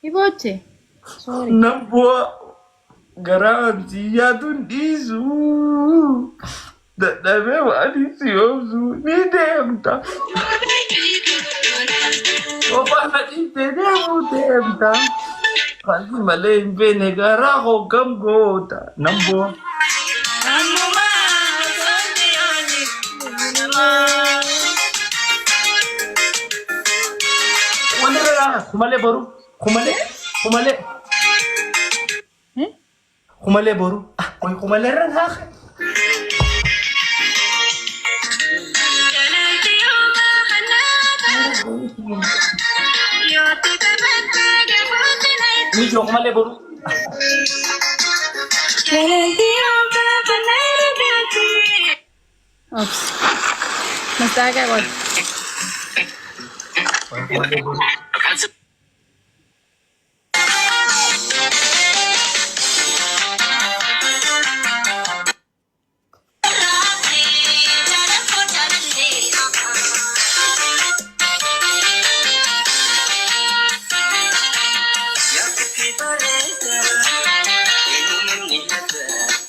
Iboche. Sorry. Nambua garanti ya tundisu. Dadhabe waan isi obsu ni deemta. Ofaana dhiiftee deemta. Kanti malee hin beekne garaa hoggam goota. Nambua. Wanneera kumalee boru kumalee. Kumalee boru. Koi kumalee irra haaka. Ni jo kumalee boru. Oops. Mastaga God. Kumalee boru.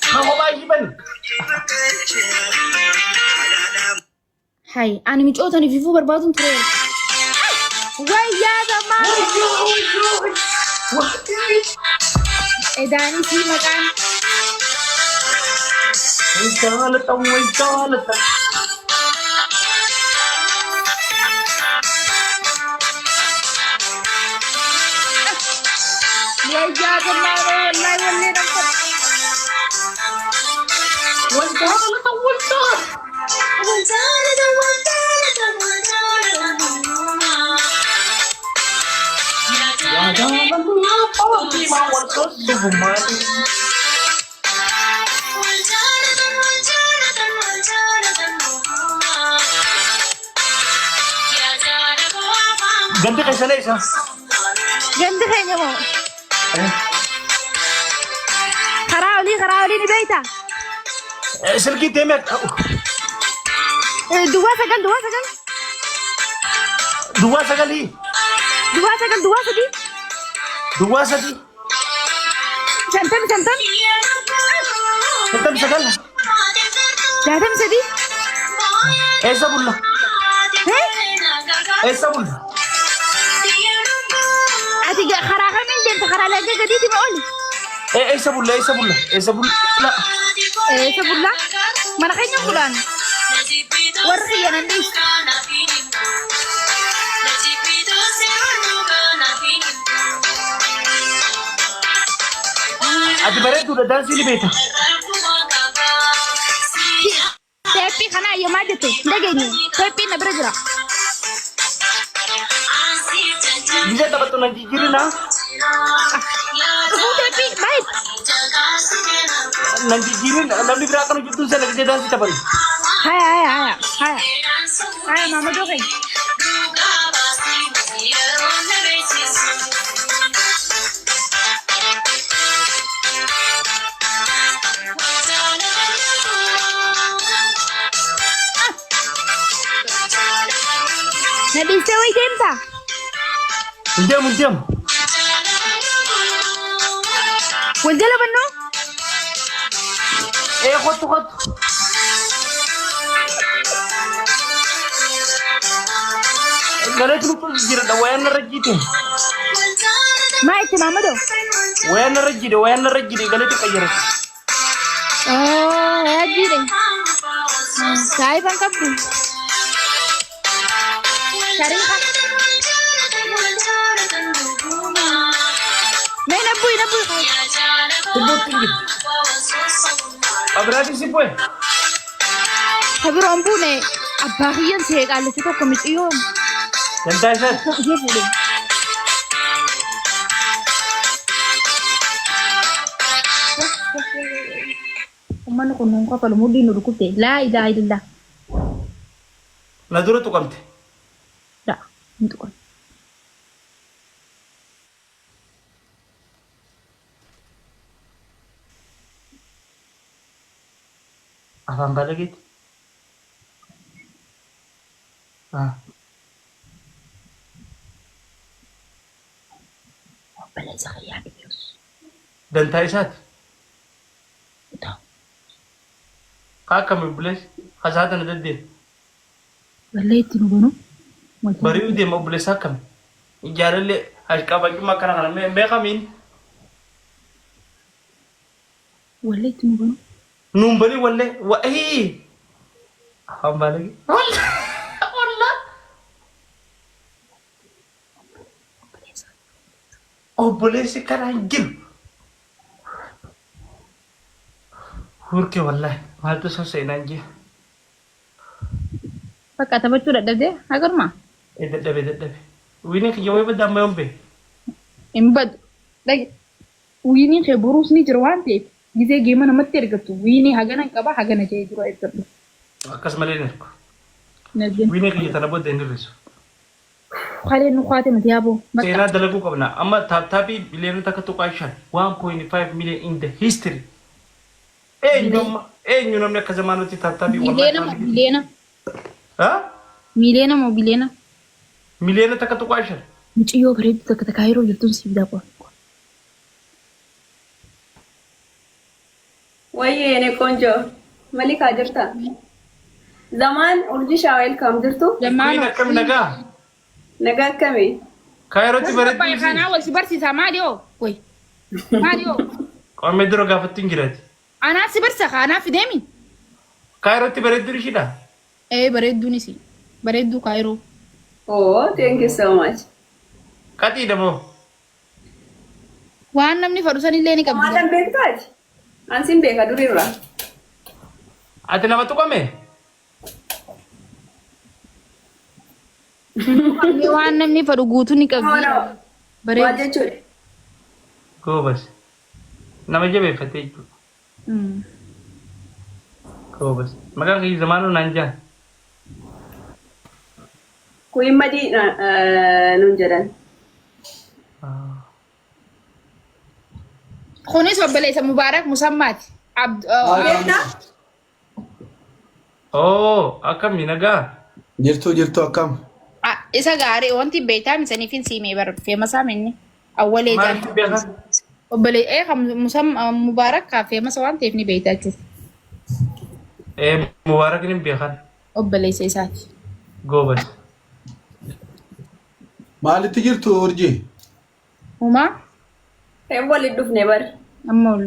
Kamu bayi ban. Hai, ani micootani fifuu barbaadun ture. Wayyaa zammaan. Edaanii fi maqaan. Wajaalata. Wayyaa zammaan wallahi wallee namfa. Ganti kayo sa lays, ha? Ganda keenya mo. Karaa olii ni beeyta. Silkii teemet. Duwwaa sagal. Duwwaa sagalii. Duwwaa sadii. Duwwaa sadii. Shantam. Shantam sagal. Jaatam sadii. Eessa bulla? Eessa bulla? Ati karaa kamiin deemta? Karaa laga gadiiti ma oli? Eessa bulla? Eessa bulla? Mana keenya bulaan. Warri xiyyanan dhiis. Ati bareedduudha daansii ni beekta. Teeppii kana ayyamaa jette. Dhageenye. Teeppiin na bira jira. Bisa taphattu nan jijjiirina. Dhuguu teeppii baay'ee. Nan jijjiirin namni biraa kan hojjetu sana gidee daansii taphatu. Haya. Mama doke. Nabi sewa deemta. Diam. Waljala banno? Kottu. Galet lupa jira da wayan na rajite. Maa itti Mamado? Wayan na rajide galet kayira. Oh, rajide. Sai bang kabdu. Syariha. Nabui. Tebut tinggi. Berarti sih boy. Tapi rombone. Abahiyan sih kalau kita komis iyo. Santai sat. Iya boleh. Umano ko nung kapal mo din urukute. La ilaha illallah. Naduro tu kamte. Da, untuk ko. Apa balik gitu? بلا زغيان بيوس دنتايسات تو كاكا من بليس خزاتنا ددين وليت نبنو بريو دي ما بليس كم جاري اللي هشكا باجي ما كان على ميقا مين وليت نبنو نومبلي ولا وهي هم بالك ولا ولا او بليس كان جيل هوركي والله ما تسوسي نانجي فكا تبتو ددده اگر ما إيه دبي دبي وينك يومي بدأ ما يوم بي امبد دغ ويني خبروس ني جروانتي gize gemana mattergatu wini hagana kaba hagana jey juro eterdo أكاس مالينك nergen وينك يتنبؤ دينيرسو khale no khate matiabo سينا دلقو قبنا أما تابي بليون تكتو قايشان 1.5 million in the history إيه نيوم نك زمانو تابي milena والله mo milena ها milena mo milena مليون تكتو قايشان muciyo bareedu takka takayiro jirtun sibda ko وي أنا كونجو ملك أجرتا زمان أرجي شاويل كم جرتو كوينة كم نجا نجا كمي كايروتي بريد bay khana wal sibarsi sa mario koy mario قام يدرو قافتين جراتي ana sibarsa khana fidemi كايروتي بريد رشيدا bareedu nisi bareedu kairo Oh, thank you so much. كاتي دمو waan namni fadhu san illee ni qabdi Maatan beektaati? Ansin beeka durirra. أتي نما تقومي waan namni fadhu guutu ni qabdi Waa bareedu jechuudha. كو بس نما جبه فتيج كو بس مكان كي زمانو نانجا Kuyin madii nun jedhan. kunis obboleessa mubaarak musammaati Beektaa? أوه أكمل نجا jirtu akkam isa gaarii wanti beektaa misaniif hin siimee bar feemasaa minni awwalee ما jaan بيها obbolee kan mubaarak kaa feemasa waan ta'eef ni beektaa jechuudha إيه مبارك نم بيها obboleessa isaati جو بس maalitti jirtu urjii umaa Reef waliin dhufne bar. amma ol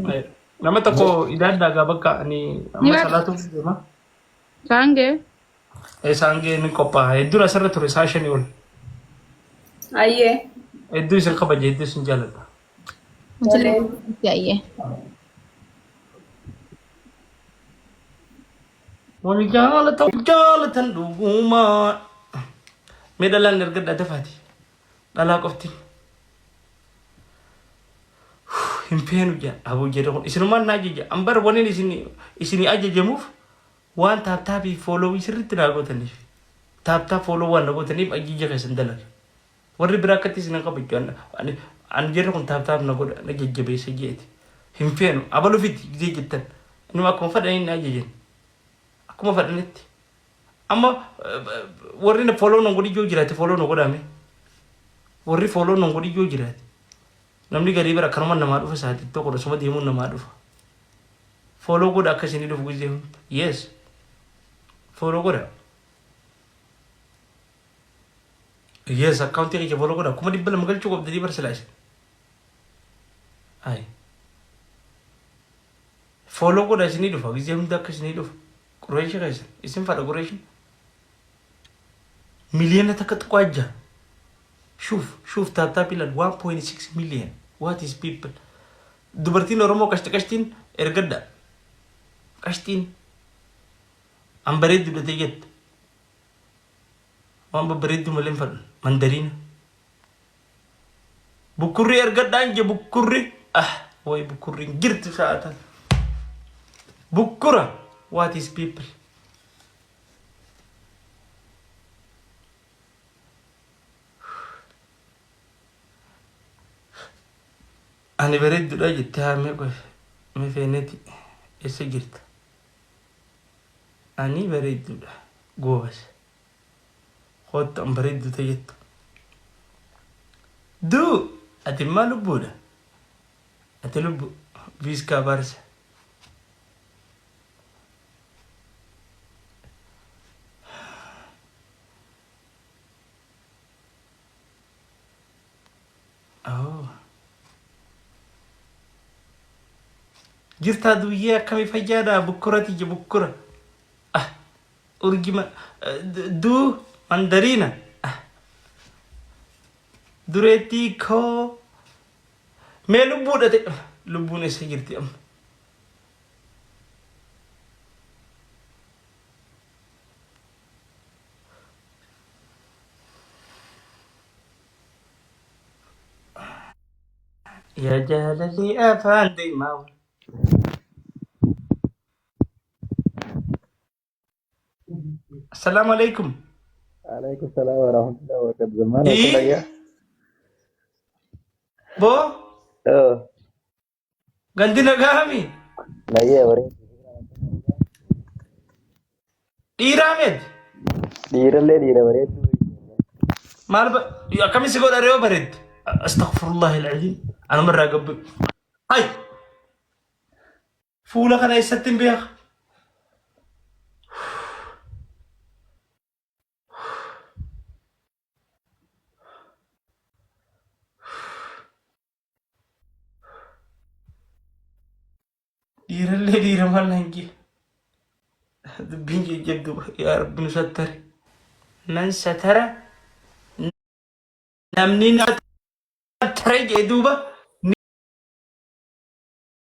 nama tokko idaaddaa gaa bakka ani amma Ni salaatuuf deema. saangee Saangee ni qophaa'a. Hedduun asirra ture saa shanii ol. Ayyee. Hedduu isin kabaje hedduu isin jaalladha. yaa'ee Wal jaalatan dhugumaa. Mee dhalaan erga dafaati. Dhalaa qofti. Hin feenu jaa abuu jedhe kun isinumaan na ajaja. An bara waniin isinii ajajamuuf waan taaptaabii foolowii sirriitti naa gootaniif. Taaptaa fooloo waan na gootaniif ajaja keessan dalaga. Warri biraa akkatti isin kabaju an jedhe kun taaptaaf na godha na jajjabeessa jeeti. Hin feenu abaluufitti gidee jettan. Inni akkuma fadhanii na ajajan. Akkuma fadhanitti. Amma warri na fooloo na godhi joo jiraate fooloo na godhame. Warri fooloo na godhi joo jiraate. Namni gadi bira kanuma namaa dhufa isaati tokkodha suma deemuun namaa dhufa. Fooloo godha akka isinii dhufu gisee hunda. Yes. Fooloo godha. Yes, akkaawuntii kiyya fooloo godha. Kuma dhibba lama galchuu qabdanii barsiilaa isin. Ayi. Fooloo godha isinii dhufa gisee hunda akka isinii dhufa. Qureeshi keessa isin fadha qureeshi. Miliyoona takka xiqqoo ajja. شوف تاتا بلاد 1.6 مليون what is people dubartiin oromoo qashtiin ergadda qashtiin an bareeddu dhate jette waan babbareeddu malee fadhu mandariina bukkurri ergaddaan je bukkurri way bukkurri girtu sa'atan bukkura what is people أنا بريد دلوقتي تهامي مفينتي إسجلت أنا بريد دلوقتي جوبس خد أم بريد تجت دو ati immaa lubbuudha. Ati lubbu viiskaa baarsa. Jirtaa duyyee akkamii fayyaadhaa bukkurati ija bukkura. Urgima duu mandariina. Dureettii koo mee lubbuudha ta'e lubbuun isa jirti amma. Yaa jaalalli afaan deemaa. السلام عليكم. عليكم السلام ورحمة الله وبركاته. زمان إيه؟ وكل بو اه عندنا قامي لا يا وريت إيرامد ديرة وريت ما يا كم يسقط أريو برد. أستغفر الله العظيم أنا مرة قبل هاي فولا كان يستن بيها دير مال هنجي بيجي جدو يا رب نستر ننستر نمني نتري جدوبا